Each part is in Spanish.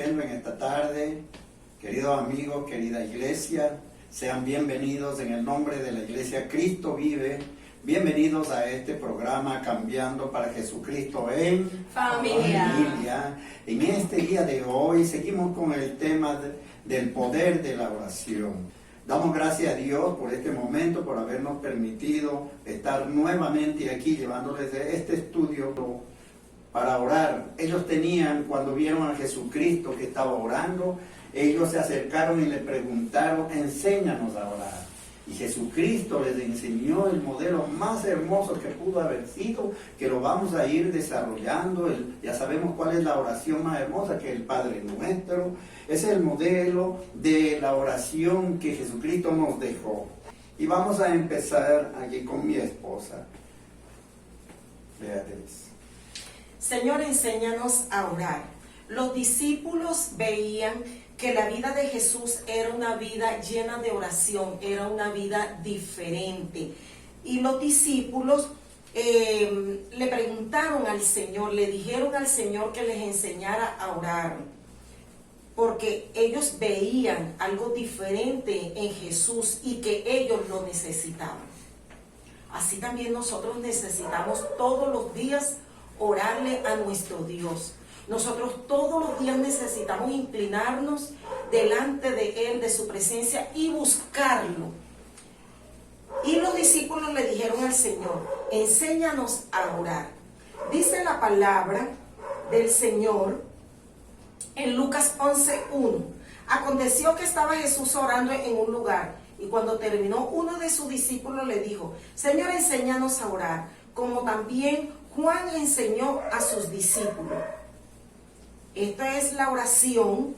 haciendo en esta tarde. Queridos amigos, querida iglesia, sean bienvenidos en el nombre de la iglesia Cristo Vive. Bienvenidos a este programa Cambiando para Jesucristo en Familia. En este día de hoy seguimos con el tema del poder de la oración. Damos gracias a Dios por este momento, por habernos permitido estar nuevamente aquí llevándoles este estudio para orar. Ellos tenían, cuando vieron a Jesucristo que estaba orando, ellos se acercaron y le preguntaron, enséñanos a orar. Y Jesucristo les enseñó el modelo más hermoso que pudo haber sido, que lo vamos a ir desarrollando. Ya sabemos cuál es la oración más hermosa, que es el Padre Nuestro. Es el modelo de la oración que Jesucristo nos dejó. Y vamos a empezar aquí con mi esposa, Beatriz. Señor, enséñanos a orar. Los discípulos veían que la vida de Jesús era una vida llena de oración, era una vida diferente. Y los discípulos le preguntaron al Señor, le dijeron al Señor que les enseñara a orar, porque ellos veían algo diferente en Jesús y que ellos lo necesitaban. Así también nosotros necesitamos todos los días orarle a nuestro Dios. Nosotros todos los días necesitamos inclinarnos delante de Él, de su presencia, y buscarlo. Y los discípulos le dijeron al Señor, enséñanos a orar. Dice la palabra del Señor en Lucas 11:1. Aconteció que estaba Jesús orando en un lugar, y cuando terminó, uno de sus discípulos le dijo, Señor, enséñanos a orar, como también Juan enseñó a sus discípulos. Esta es la oración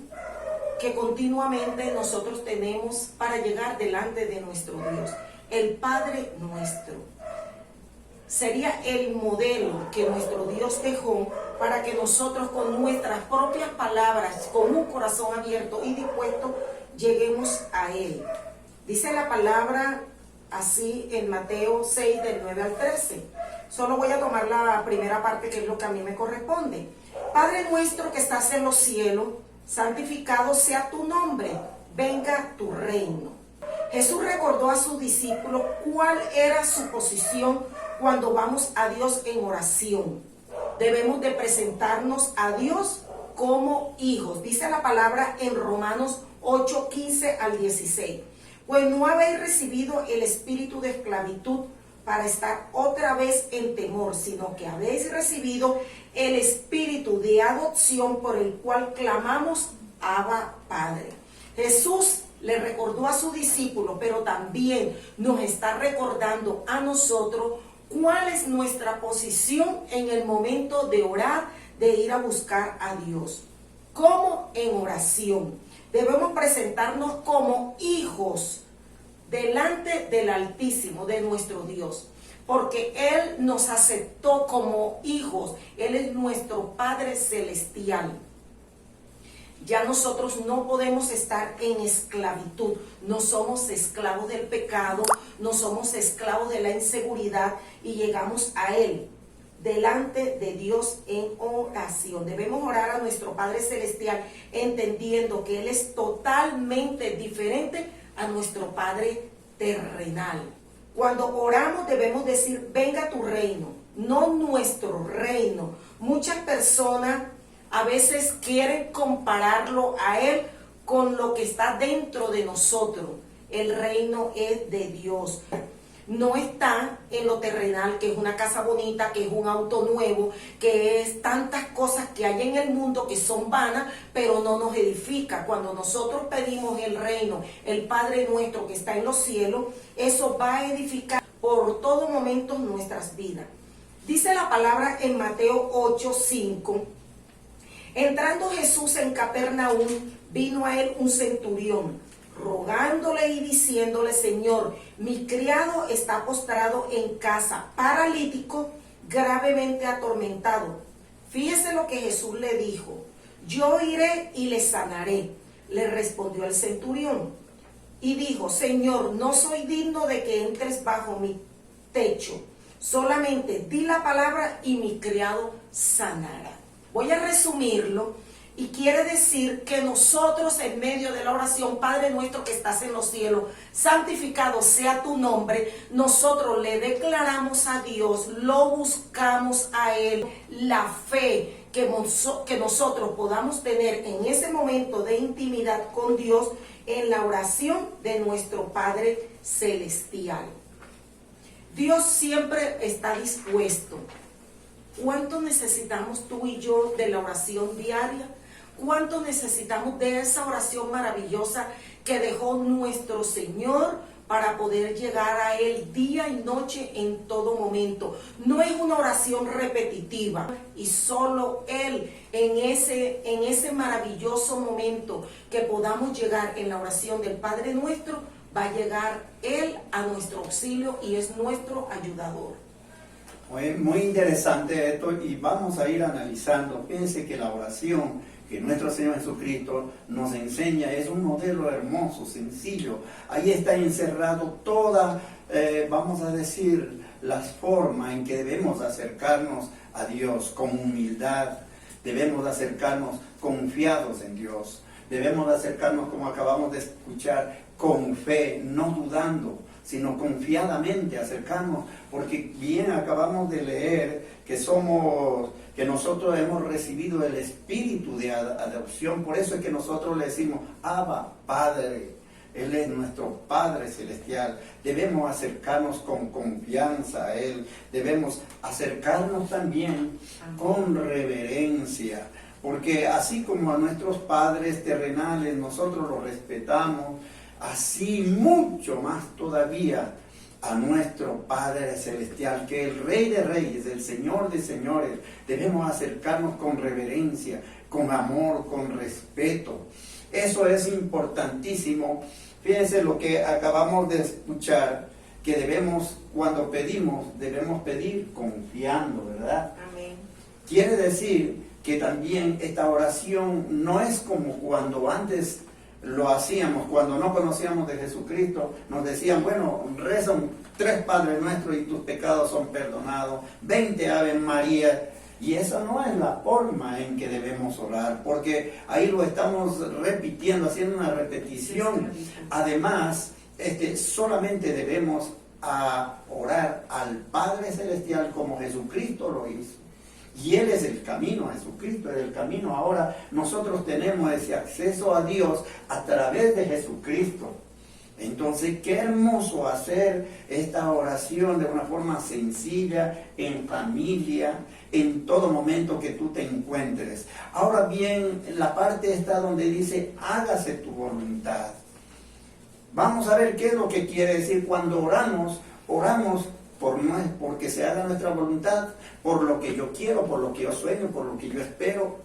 que continuamente nosotros tenemos para llegar delante de nuestro Dios, el Padre Nuestro. Sería el modelo que nuestro Dios dejó para que nosotros con nuestras propias palabras, con un corazón abierto y dispuesto, lleguemos a Él. Dice la palabra así en Mateo 6, del 9 al 13. Solo voy a tomar la primera parte, que es lo que a mí me corresponde. Padre nuestro que estás en los cielos, santificado sea tu nombre, venga tu reino. Jesús recordó a sus discípulos cuál era su posición cuando vamos a Dios en oración. Debemos de presentarnos a Dios como hijos. Dice la palabra en Romanos 8, 15 al 16. Pues no habéis recibido el espíritu de esclavitud para estar otra vez en temor, sino que habéis recibido el espíritu de adopción por el cual clamamos, Abba, Padre. Jesús le recordó a sus discípulos, pero también nos está recordando a nosotros cuál es nuestra posición en el momento de orar, de ir a buscar a Dios. ¿Cómo? En oración. Debemos presentarnos como hijos delante del Altísimo, de nuestro Dios, porque Él nos aceptó como hijos. Él es nuestro Padre Celestial. Ya nosotros no podemos estar en esclavitud, no somos esclavos del pecado, no somos esclavos de la inseguridad, y llegamos a Él, delante de Dios en oración. Debemos orar a nuestro Padre Celestial, entendiendo que Él es totalmente diferente a nuestro Padre terrenal. Cuando oramos debemos decir, venga tu reino, no nuestro reino. Muchas personas a veces quieren compararlo a Él con lo que está dentro de nosotros. El reino es de Dios. No está en lo terrenal, que es una casa bonita, que es un auto nuevo, que es tantas cosas que hay en el mundo que son vanas, pero no nos edifica. Cuando nosotros pedimos el reino, el Padre nuestro que está en los cielos, eso va a edificar por todo momento nuestras vidas. Dice la palabra en Mateo 8:5. Entrando Jesús en Capernaum, vino a él un centurión, rogándole y diciéndole, Señor, mi criado está postrado en casa, paralítico, gravemente atormentado. Fíjese lo que Jesús le dijo, yo iré y le sanaré. Le respondió el centurión y dijo, Señor, no soy digno de que entres bajo mi techo, solamente di la palabra y mi criado sanará. Voy a resumirlo. Y quiere decir que nosotros en medio de la oración, Padre nuestro que estás en los cielos, santificado sea tu nombre, nosotros le declaramos a Dios, lo buscamos a Él, la fe que nosotros podamos tener en ese momento de intimidad con Dios en la oración de nuestro Padre Celestial. Dios siempre está dispuesto. ¿Cuánto necesitamos tú y yo de la oración diaria? ¿Cuánto necesitamos de esa oración maravillosa que dejó nuestro Señor para poder llegar a Él día y noche en todo momento? No es una oración repetitiva y solo Él en ese maravilloso momento que podamos llegar en la oración del Padre Nuestro, va a llegar Él a nuestro auxilio y es nuestro ayudador. Muy interesante esto y vamos a ir analizando. Fíjense que la oración que nuestro Señor Jesucristo nos enseña es un modelo hermoso, sencillo. Ahí está encerrado toda, vamos a decir, las formas en que debemos acercarnos a Dios con humildad. Debemos acercarnos confiados en Dios. Debemos acercarnos, como acabamos de escuchar, con fe, no dudando, sino confiadamente acercarnos, porque bien acabamos de leer que nosotros hemos recibido el espíritu de adopción. Por eso es que nosotros le decimos Abba, Padre. Él es nuestro Padre Celestial. Debemos acercarnos con confianza a Él. Debemos acercarnos también con reverencia. Porque así como a nuestros padres terrenales nosotros los respetamos, así mucho más todavía a nuestro Padre Celestial, que el Rey de Reyes, el Señor de Señores, debemos acercarnos con reverencia, con amor, con respeto. Eso es importantísimo. Fíjense lo que acabamos de escuchar, que debemos, cuando pedimos, debemos pedir confiando, ¿verdad? Amén. Quiere decir que también esta oración no es como cuando antes lo hacíamos, cuando no conocíamos de Jesucristo, nos decían, bueno, rezan 3 Padres Nuestros y tus pecados son perdonados, 20 Ave María, y esa no es la forma en que debemos orar, porque ahí lo estamos repitiendo, haciendo una repetición. Además, solamente debemos orar al Padre Celestial como Jesucristo lo hizo. Y Él es el camino, Jesucristo es el camino. Ahora nosotros tenemos ese acceso a Dios a través de Jesucristo. Entonces, qué hermoso hacer esta oración de una forma sencilla, en familia, en todo momento que tú te encuentres. Ahora bien, la parte está donde dice, hágase tu voluntad. Vamos a ver qué es lo que quiere decir cuando oramos porque se haga nuestra voluntad, por lo que yo quiero, por lo que yo sueño, por lo que yo espero.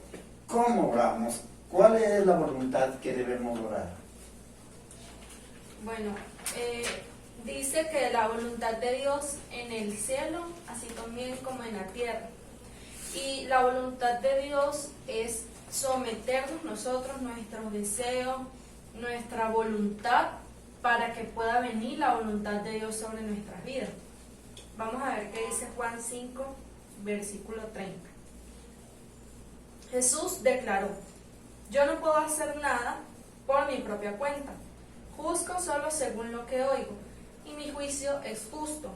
¿Cómo oramos? ¿Cuál es la voluntad que debemos orar? Bueno, dice que la voluntad de Dios en el cielo, así también como en la tierra. Y la voluntad de Dios es someternos nosotros, nuestros deseos, nuestra voluntad, para que pueda venir la voluntad de Dios sobre nuestras vidas. Vamos a ver qué dice Juan 5, versículo 30. Jesús declaró, yo no puedo hacer nada por mi propia cuenta, juzgo solo según lo que oigo, y mi juicio es justo,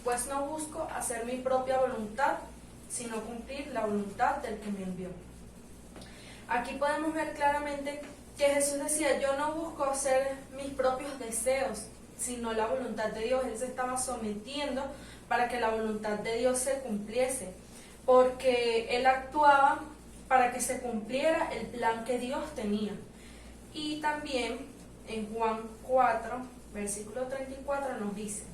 pues no busco hacer mi propia voluntad, sino cumplir la voluntad del que me envió. Aquí podemos ver claramente que Jesús decía, yo no busco hacer mis propios deseos, sino la voluntad de Dios. Él se estaba sometiendo para que la voluntad de Dios se cumpliese, porque Él actuaba para que se cumpliera el plan que Dios tenía. Y también en Juan 4, versículo 34 nos dice,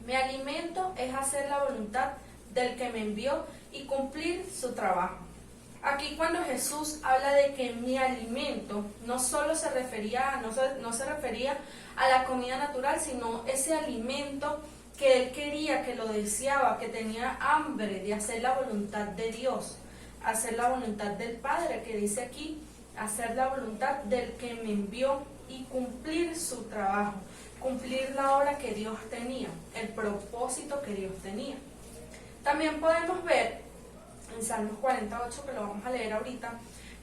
mi alimento es hacer la voluntad del que me envió y cumplir su trabajo. Aquí cuando Jesús habla de que mi alimento no solo se refería, no se refería a la comida natural, sino ese alimento que Él quería, que lo deseaba, que tenía hambre de hacer la voluntad de Dios, hacer la voluntad del Padre, que dice aquí, hacer la voluntad del que me envió y cumplir su trabajo, cumplir la obra que Dios tenía, el propósito que Dios tenía. También podemos ver en Salmos 48, que lo vamos a leer ahorita,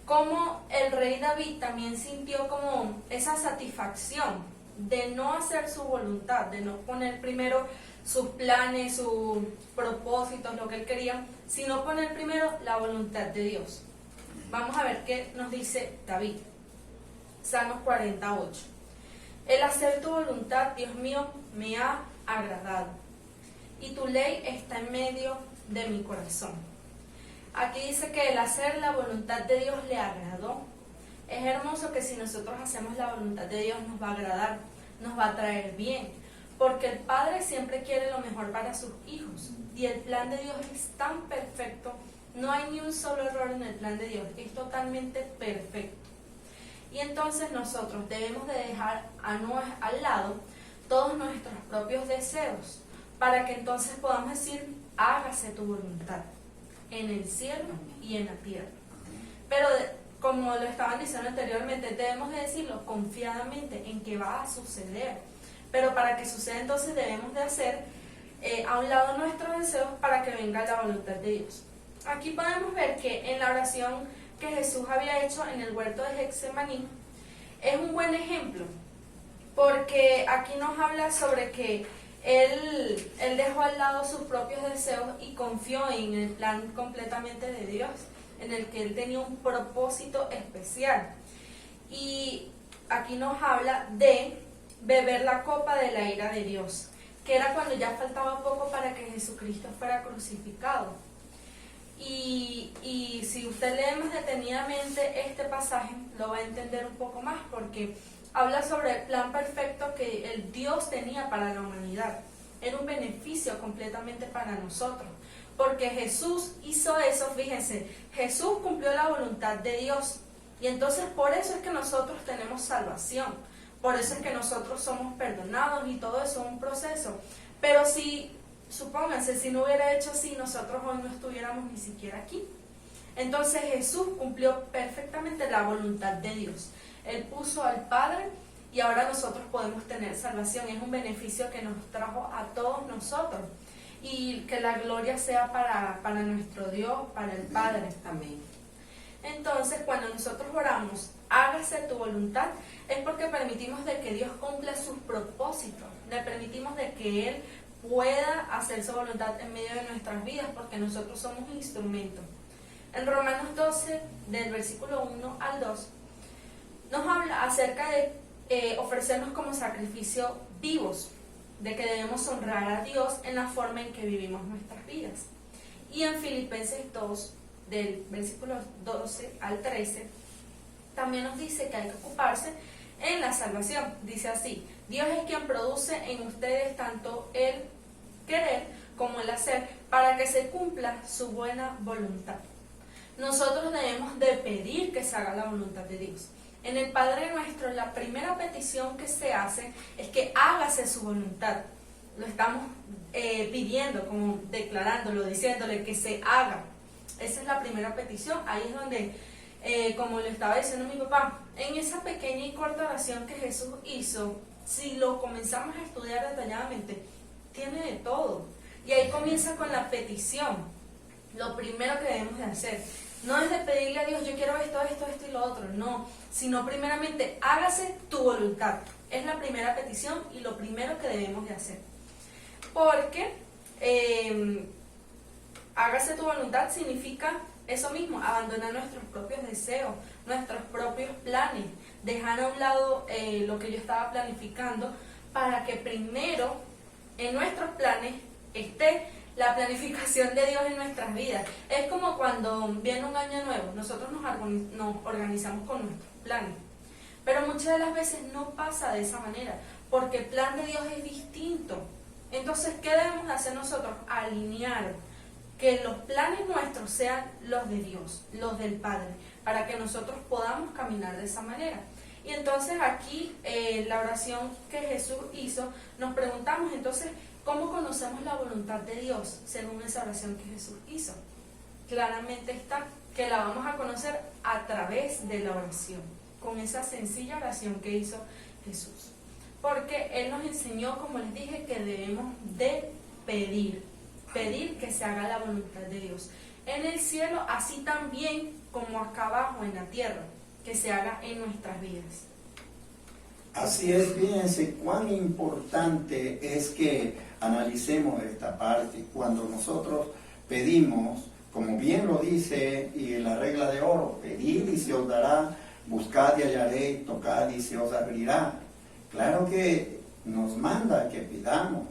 cómo el rey David también sintió como esa satisfacción de no hacer su voluntad, de no poner primero sus planes, sus propósitos, lo que él quería, sino poner primero la voluntad de Dios. Vamos a ver qué nos dice David. Salmos 48. El hacer tu voluntad, Dios mío, me ha agradado, y tu ley está en medio de mi corazón. Aquí dice que el hacer la voluntad de Dios le agradó. Es hermoso que si nosotros hacemos la voluntad de Dios nos va a agradar, nos va a traer bien, porque el Padre siempre quiere lo mejor para sus hijos, y el plan de Dios es tan perfecto, no hay ni un solo error en el plan de Dios, es totalmente perfecto. Y entonces nosotros debemos de dejar al lado todos nuestros propios deseos, para que entonces podamos decir, hágase tu voluntad, en el cielo y en la tierra. Pero como lo estaban diciendo anteriormente, debemos de decirlo confiadamente en que va a suceder. Pero para que suceda entonces debemos de hacer a un lado nuestros deseos para que venga la voluntad de Dios. Aquí podemos ver que en la oración que Jesús había hecho en el huerto de Getsemaní es un buen ejemplo, porque aquí nos habla sobre que él dejó al lado sus propios deseos y confió en el plan completamente de Dios, en el que él tenía un propósito especial. Y aquí nos habla de beber la copa de la ira de Dios, que era cuando ya faltaba poco para que Jesucristo fuera crucificado. Y si usted lee más detenidamente este pasaje, lo va a entender un poco más, porque habla sobre el plan perfecto que el Dios tenía para la humanidad. Era un beneficio completamente para nosotros, porque Jesús hizo eso. Fíjense, Jesús cumplió la voluntad de Dios, y entonces por eso es que nosotros tenemos salvación, por eso es que nosotros somos perdonados, y todo eso es un proceso. Pero si, supónganse, si no hubiera hecho así, nosotros hoy no estuviéramos ni siquiera aquí. Entonces Jesús cumplió perfectamente la voluntad de Dios. Él puso al Padre, y ahora nosotros podemos tener salvación. Es un beneficio que nos trajo a todos nosotros. Y que la gloria sea para nuestro Dios, para el Padre. Amén. Entonces, cuando nosotros oramos, hágase tu voluntad, es porque permitimos de que Dios cumpla sus propósitos. Le permitimos de que Él pueda hacer su voluntad en medio de nuestras vidas, porque nosotros somos instrumentos. En Romanos 12, del versículo 1 al 2, nos habla acerca de ofrecernos como sacrificio vivos, de que debemos honrar a Dios en la forma en que vivimos nuestras vidas. Y en Filipenses 2, del versículo 12 al 13, también nos dice que hay que ocuparse en la salvación. Dice así: Dios es quien produce en ustedes tanto el querer como el hacer, para que se cumpla su buena voluntad. Nosotros debemos de pedir que se haga la voluntad de Dios. En el Padre Nuestro, la primera petición que se hace es que hágase su voluntad. Lo estamos pidiendo, como declarándolo, diciéndole que se haga. Esa es la primera petición. Ahí es donde, como le estaba diciendo mi papá, en esa pequeña y corta oración que Jesús hizo, si lo comenzamos a estudiar detalladamente, tiene de todo. Y ahí comienza con la petición. Lo primero que debemos de hacer no es de pedirle a Dios, yo quiero esto, esto, esto y lo otro, no, sino primeramente, hágase tu voluntad. Es la primera petición y lo primero que debemos de hacer. Porque hágase tu voluntad significa eso mismo, abandonar nuestros propios deseos, nuestros propios planes, dejar a un lado lo que yo estaba planificando, para que primero en nuestros planes esté la planificación de Dios en nuestras vidas. Es como cuando viene un año nuevo, nosotros nos organizamos con nuestros planes, pero muchas de las veces no pasa de esa manera, porque el plan de Dios es distinto. Entonces, ¿qué debemos hacer nosotros? Alinear que los planes nuestros sean los de Dios, los del Padre, para que nosotros podamos caminar de esa manera. Y entonces aquí, la oración que Jesús hizo, nos preguntamos entonces, ¿cómo conocemos la voluntad de Dios según esa oración que Jesús hizo? Claramente está que la vamos a conocer a través de la oración, con esa sencilla oración que hizo Jesús. Porque Él nos enseñó, como les dije, que debemos de pedir que se haga la voluntad de Dios en el cielo, así también como acá abajo en la tierra, que se haga en nuestras vidas. Así es, fíjense cuán importante es que analicemos esta parte. Cuando nosotros pedimos, como bien lo dice y la regla de oro, pedid y se os dará, buscad y hallaréis, tocad y se os abrirá. Claro que nos manda que pidamos,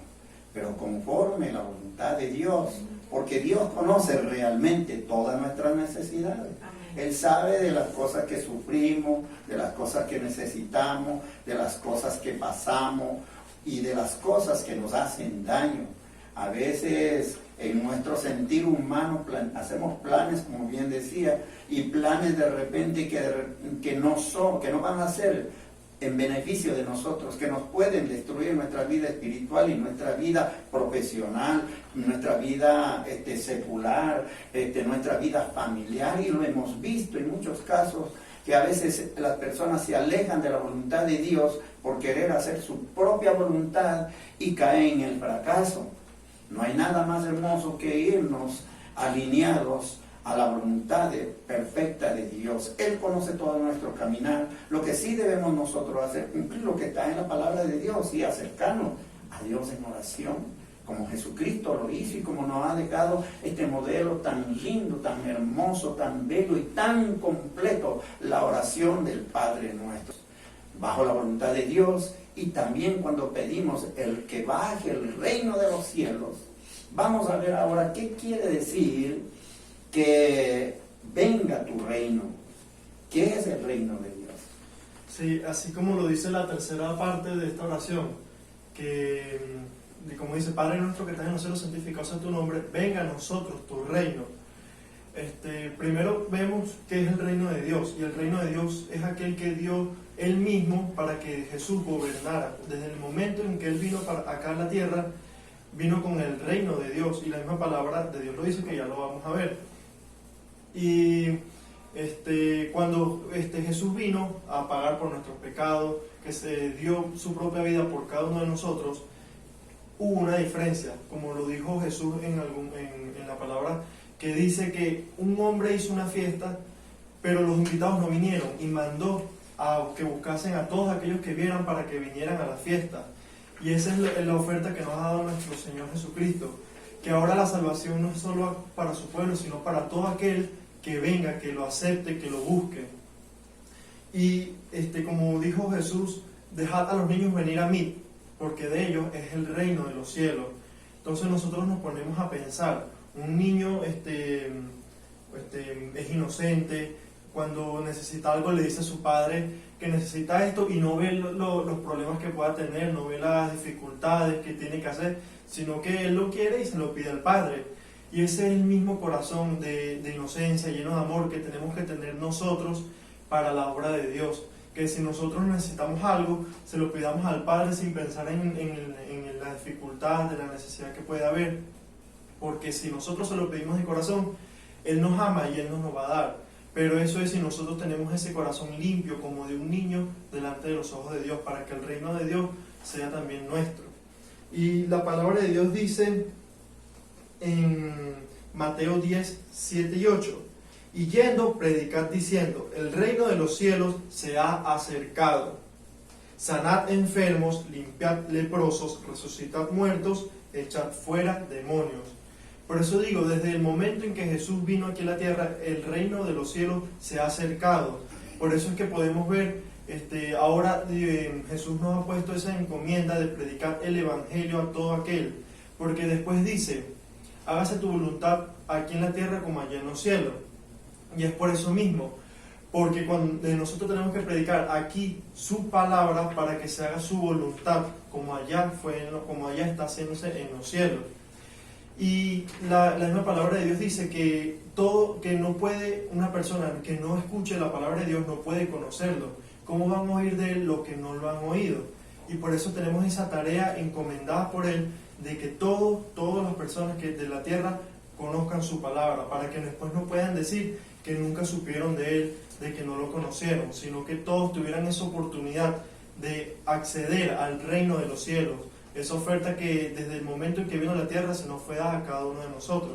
pero conforme la voluntad de Dios, porque Dios conoce realmente todas nuestras necesidades. Él sabe de las cosas que sufrimos, de las cosas que necesitamos, de las cosas que pasamos y de las cosas que nos hacen daño. A veces en nuestro sentir humano hacemos planes, como bien decía, y planes de repente que no van a ser en beneficio de nosotros, que nos pueden destruir nuestra vida espiritual y nuestra vida profesional, nuestra vida secular, nuestra vida familiar, y lo hemos visto en muchos casos, que a veces las personas se alejan de la voluntad de Dios por querer hacer su propia voluntad y caen en el fracaso. No hay nada más hermoso que irnos alineados a la voluntad perfecta de Dios. Él conoce todo nuestro caminar. Lo que sí debemos nosotros hacer, cumplir lo que está en la palabra de Dios y acercarnos a Dios en oración, como Jesucristo lo hizo y como nos ha dejado este modelo tan lindo, tan hermoso, tan bello y tan completo, la oración del Padre nuestro, bajo la voluntad de Dios. Y también cuando pedimos el que baje el reino de los cielos, vamos a ver ahora qué quiere decir que venga tu reino. ¿Qué es el reino de Dios? Sí, así como lo dice la tercera parte de esta oración, como dice, Padre nuestro que estás en los cielos, santificado sea tu nombre, venga a nosotros tu reino. Primero vemos qué es el reino de Dios, y el reino de Dios es aquel que dio Él mismo para que Jesús gobernara. Desde el momento en que Él vino acá a la tierra, vino con el reino de Dios, y la misma palabra de Dios lo dice, que ya lo vamos a ver. Y cuando Jesús vino a pagar por nuestros pecados, que se dio su propia vida por cada uno de nosotros, hubo una diferencia, como lo dijo Jesús en la palabra, que dice que un hombre hizo una fiesta, pero los invitados no vinieron, y mandó a que buscasen a todos aquellos que vieran para que vinieran a la fiesta. Y esa es la oferta que nos ha dado nuestro Señor Jesucristo, que ahora la salvación no es solo para su pueblo, sino para todo aquel que venga, que lo acepte, que lo busque. Y como dijo Jesús, dejad a los niños venir a mí, porque de ellos es el reino de los cielos. Entonces nosotros nos ponemos a pensar, un niño es inocente, cuando necesita algo le dice a su padre que necesita esto y no ve los problemas que pueda tener, no ve las dificultades que tiene que hacer, sino que él lo quiere y se lo pide al padre. Y ese es el mismo corazón de inocencia, lleno de amor, que tenemos que tener nosotros para la obra de Dios. Que si nosotros necesitamos algo, se lo pidamos al Padre sin pensar en la dificultad, de la necesidad que puede haber. Porque si nosotros se lo pedimos de corazón, Él nos ama y Él nos lo va a dar. Pero eso es si nosotros tenemos ese corazón limpio, como de un niño, delante de los ojos de Dios, para que el reino de Dios sea también nuestro. Y la palabra de Dios dice en Mateo 10, 7 y 8, y yendo, predicad diciendo, el reino de los cielos se ha acercado. Sanad enfermos, limpiad leprosos, resucitad muertos, echad fuera demonios. Por eso digo, desde el momento en que Jesús vino aquí a la tierra, el reino de los cielos se ha acercado. Por eso es que podemos ver, ahora Jesús nos ha puesto esa encomienda de predicar el evangelio a todo aquel. Porque después dice, hágase tu voluntad aquí en la tierra como allá en los cielos. Y es por eso mismo, porque cuando nosotros tenemos que predicar aquí su palabra para que se haga su voluntad, como allá está haciéndose en los cielos. Y la misma palabra de Dios dice que no puede, una persona que no escuche la palabra de Dios no puede conocerlo. ¿Cómo van a oír de él lo que no lo han oído? Y por eso tenemos esa tarea encomendada por él, de que todas las personas que de la tierra conozcan su palabra, para que después no puedan decir que nunca supieron de él, de que no lo conocieron, sino que todos tuvieran esa oportunidad de acceder al reino de los cielos, esa oferta que desde el momento en que vino a la tierra se nos fue dada a cada uno de nosotros.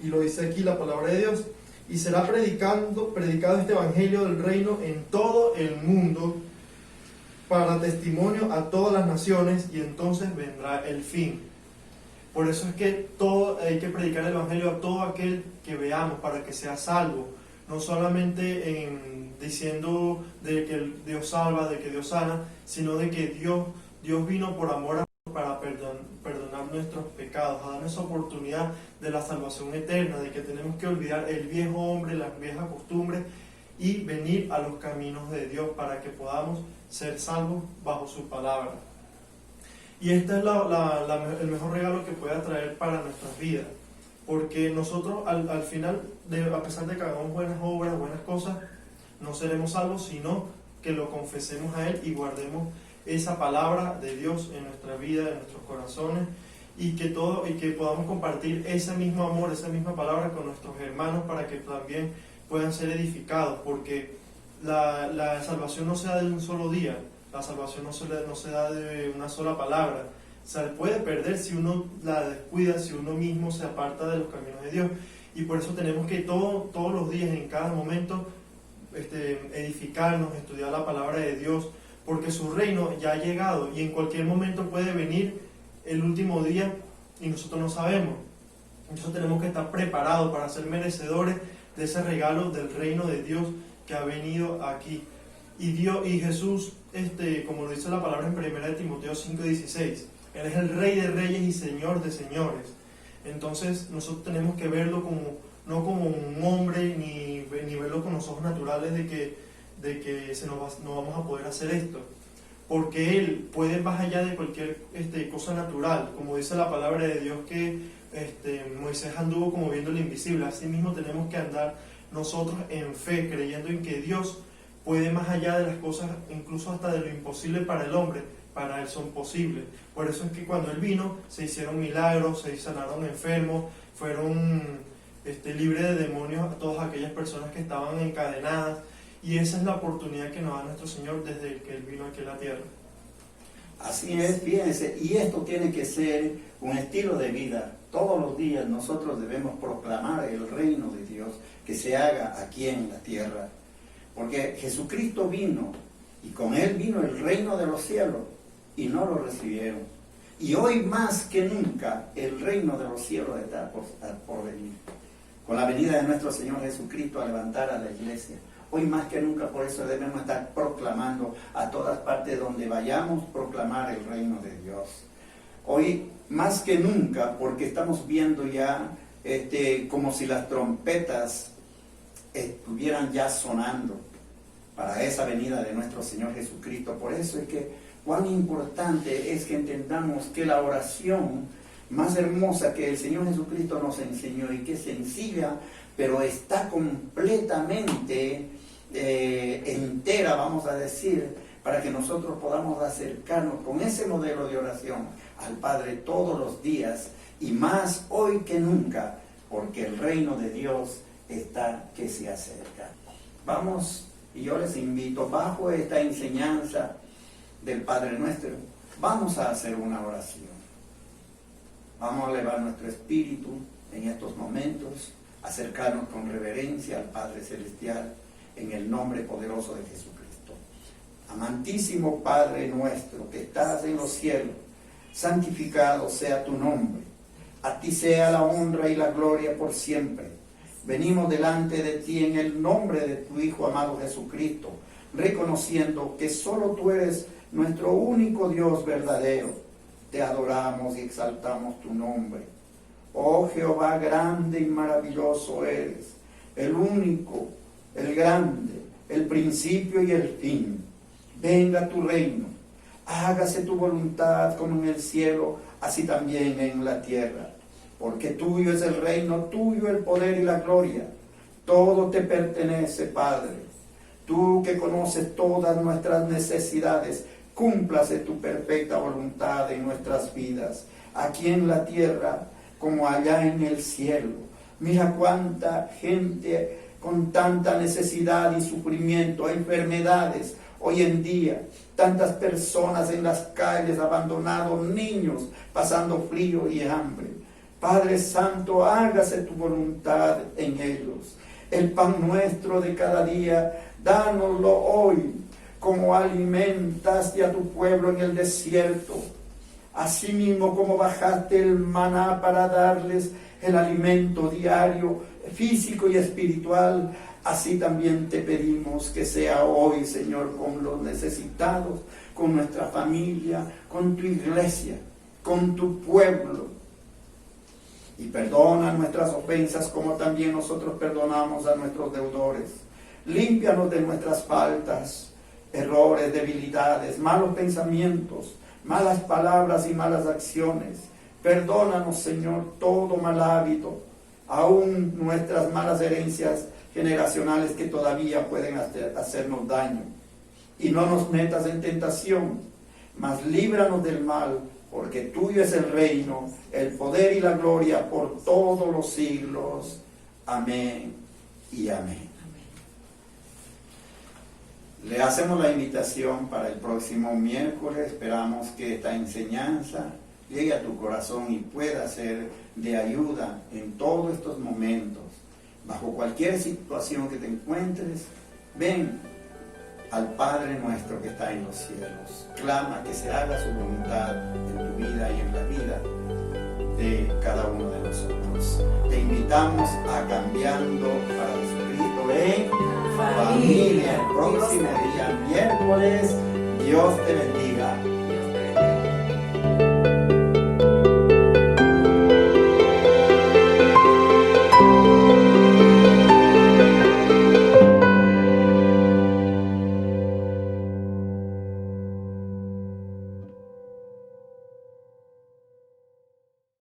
Y lo dice aquí la palabra de Dios, y será predicado este evangelio del reino en todo el mundo para testimonio a todas las naciones, y entonces vendrá el fin. Por eso es que hay que predicar el evangelio a todo aquel que veamos para que sea salvo, no solamente diciendo de que Dios salva, de que Dios sana, sino de que Dios vino por amor para perdonar nuestros pecados, a darnos esa oportunidad de la salvación eterna, de que tenemos que olvidar el viejo hombre, las viejas costumbres, y venir a los caminos de Dios para que podamos ser salvos bajo su palabra. Y este es el mejor regalo que puede traer para nuestras vidas, porque nosotros al final, a pesar de que hagamos buenas obras, buenas cosas, no seremos salvos, sino que lo confesemos a Él y guardemos esa palabra de Dios en nuestra vida, en nuestros corazones, y que podamos compartir ese mismo amor, esa misma palabra con nuestros hermanos para que también puedan ser edificados, porque la salvación no se da de un solo día, la salvación no se da de una sola palabra. Se puede perder si uno la descuida, si uno mismo se aparta de los caminos de Dios, y por eso tenemos que todos los días, en cada momento, edificarnos, estudiar la palabra de Dios, porque su reino ya ha llegado y en cualquier momento puede venir el último día y nosotros no sabemos. Entonces tenemos que estar preparados para ser merecedores de ese regalo del reino de Dios que ha venido aquí. Y Jesús, como lo dice la palabra en 1 Timoteo 5:16, Él es el Rey de Reyes y Señor de Señores. Entonces nosotros tenemos que verlo no como un hombre, ni verlo con los ojos naturales de que no vamos a poder hacer esto, porque Él puede más allá de cualquier cosa natural. Como dice la palabra de Dios que Moisés anduvo como viendo lo invisible, así mismo tenemos que andar nosotros en fe, creyendo en que Dios puede más allá de las cosas, incluso hasta de lo imposible para el hombre, para Él son posibles. Por eso es que cuando Él vino se hicieron milagros, se sanaron enfermos, fueron libres de demonios a todas aquellas personas que estaban encadenadas. Y esa es la oportunidad que nos da nuestro Señor desde que Él vino aquí a la tierra. Así es, fíjense, y esto tiene que ser un estilo de vida. Todos los días nosotros debemos proclamar el reino de Dios que se haga aquí en la tierra. Porque Jesucristo vino, y con Él vino el reino de los cielos, y no lo recibieron. Y hoy más que nunca el reino de los cielos está por venir. Con la venida de nuestro Señor Jesucristo a levantar a la iglesia. Hoy más que nunca, por eso debemos estar proclamando a todas partes donde vayamos, proclamar el reino de Dios. Hoy más que nunca, porque estamos viendo ya como si las trompetas estuvieran ya sonando para esa venida de nuestro Señor Jesucristo. Por eso es que cuán importante es que entendamos que la oración más hermosa que el Señor Jesucristo nos enseñó, y que es sencilla, pero está completamente entera, vamos a decir, para que nosotros podamos acercarnos con ese modelo de oración al Padre todos los días, y más hoy que nunca, porque el reino de Dios está que se acerca. Vamos, y yo les invito, bajo esta enseñanza del Padre Nuestro, vamos a hacer una oración. Vamos a elevar nuestro espíritu en estos momentos, acercarnos con reverencia al Padre Celestial, en el nombre poderoso de Jesucristo. Amantísimo Padre nuestro, que estás en los cielos, santificado sea tu nombre. A ti sea la honra y la gloria por siempre. Venimos delante de ti en el nombre de tu Hijo amado Jesucristo, reconociendo que solo tú eres nuestro único Dios verdadero. Te adoramos y exaltamos tu nombre. Oh Jehová, grande y maravilloso eres, el único, el grande, el principio y el fin. Venga tu reino, hágase tu voluntad como en el cielo, así también en la tierra. Porque tuyo es el reino, tuyo el poder y la gloria. Todo te pertenece, Padre. Tú que conoces todas nuestras necesidades, cúmplase tu perfecta voluntad en nuestras vidas, aquí en la tierra como allá en el cielo. Mira cuánta gente con tanta necesidad y sufrimiento, enfermedades hoy en día, tantas personas en las calles abandonados, niños pasando frío y hambre. Padre Santo, hágase tu voluntad en ellos. El pan nuestro de cada día, dánoslo hoy, como alimentaste a tu pueblo en el desierto. Asimismo como bajaste el maná para darles el alimento diario, físico y espiritual, así también te pedimos que sea hoy, Señor, con los necesitados, con nuestra familia, con tu iglesia, con tu pueblo. Y perdona nuestras ofensas como también nosotros perdonamos a nuestros deudores. Límpianos de nuestras faltas, errores, debilidades, malos pensamientos, malas palabras y malas acciones. Perdónanos, Señor, todo mal hábito, aún nuestras malas herencias generacionales que todavía pueden hacernos daño. Y no nos metas en tentación, mas líbranos del mal, porque tuyo es el reino, el poder y la gloria por todos los siglos. Amén y amén. Le hacemos la invitación para el próximo miércoles. Esperamos que esta enseñanza llegue a tu corazón y pueda ser de ayuda en todos estos momentos. Bajo cualquier situación que te encuentres, ven al Padre nuestro que está en los cielos. Clama que se haga su voluntad en tu vida y en la vida de cada uno de nosotros. Te invitamos a Cambiando para Jesucristo en familia. El próximo día, miércoles. Dios te bendiga.